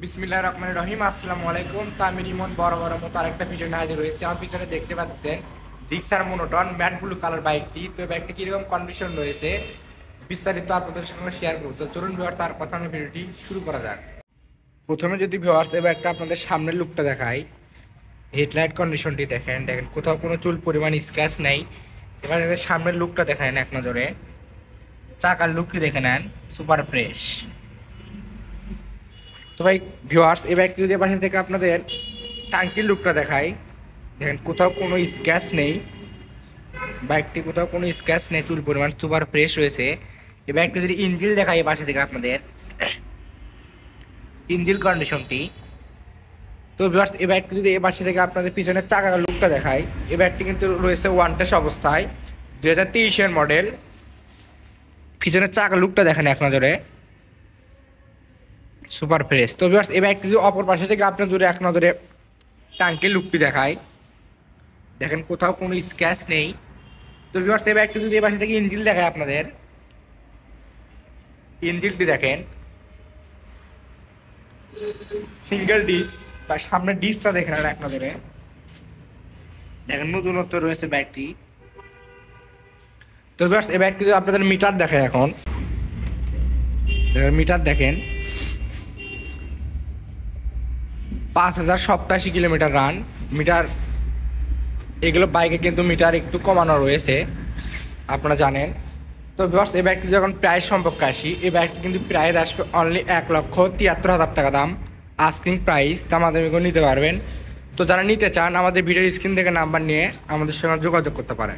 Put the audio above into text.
বিসমিল্লাহির রহমানির রহিম। আসসালামু আলাইকুম। তো আমি রিমন বড় মতো আরেকটা ভিডিও নিয়ে হাজির হয়েছি। আমার পিছনে দেখতে পাচ্ছেন Gixxer monotone matte blue colour বাইকটি। তো বাইকটি কীরকম কন্ডিশন রয়েছে বিস্তারিত আপনাদের সঙ্গে শেয়ার করব। তো চলুন ভিউয়ার্স, তার কথা আমি ভিডিওটি শুরু করা যাক। প্রথমে যদি ভিউয়ার্স এই বাইকটা আপনাদের সামনের লুকটা দেখাই, হেডলাইট কন্ডিশনটি দেখেন কোথাও কোনো চুল পরিমাণ স্ক্র্যাচ নেই। এবার সামনের লুকটা দেখেন এক নজরে, চাকার লুকটি দেখে নেন, সুপার ফ্রেশ। তো ভাই ভিউয়ার্স, এই বাইকটি যদি পাশে থেকে আপনাদের টাঙ্কির লুকটা দেখাই, দেখেন কোথাও কোনো স্ক্র্যাচ নেই। বাইকটি কোথাও কোনো স্ক্র্যাচ নেই, চুল পরিমাণ সুপার ফ্রেশ রয়েছে। এই বাইকটি যদি ইঞ্জিল দেখাই এই পাশে থেকে আপনাদের, ইঞ্জিল কন্ডিশনটি। তো ভিউয়ার্স, এই বাইকটি যদি এই পাশে থেকে আপনাদের পিছনের চাকার লুকটা দেখাই, এই বাইকটি কিন্তু রয়েছে ওয়ান টেস্ট অবস্থায়, 2023-এর মডেল। পিছনের চাকার লুকটা দেখেন এক নজরে, সুপার ফ্রেশ। তো ভিউয়ার্স, এই বাইকটি যদি অপর পাশে থেকে আপনার দূরে এক নজরে টাঙ্কির লুকটি দেখায়, দেখেন কোথাও কোনো স্ক্র্যাচ নেই। তো ভিউয়ার্স, এই বাইকটি যদি এই পাশে থেকে ইঞ্জিল দেখায় আপনাদের, ইঞ্জিলটি দেখেন সিঙ্গেল ডিস্ক, বা সামনের ডিস্কটা দেখেন আর এক নজরে, দেখেন নতুনত্ব রয়েছে বাইকটি। তো ভিউয়ার্স, এই বাইকটি যদি আপনাদের মিটার দেখায়, এখন মিটার দেখেন 5087 কিলোমিটার রান। মিটার এগুলো বাইকে কিন্তু মিটার একটু কমানো রয়েছে, আপনারা জানেন। তো ভিউয়ার্স, এই বাইকটি যখন প্রাইস সম্পর্কে আসি, এই বাইকটি কিন্তু প্রাইস আসবে অনলি 1,73,000 টাকা দাম, আস্কিং প্রাইস। দামাদামি করে নিতে পারবেন। তো যারা নিতে চান আমাদের ভিডিওর স্ক্রিন থেকে নাম্বার নিয়ে আমাদের সঙ্গে যোগাযোগ করতে পারেন।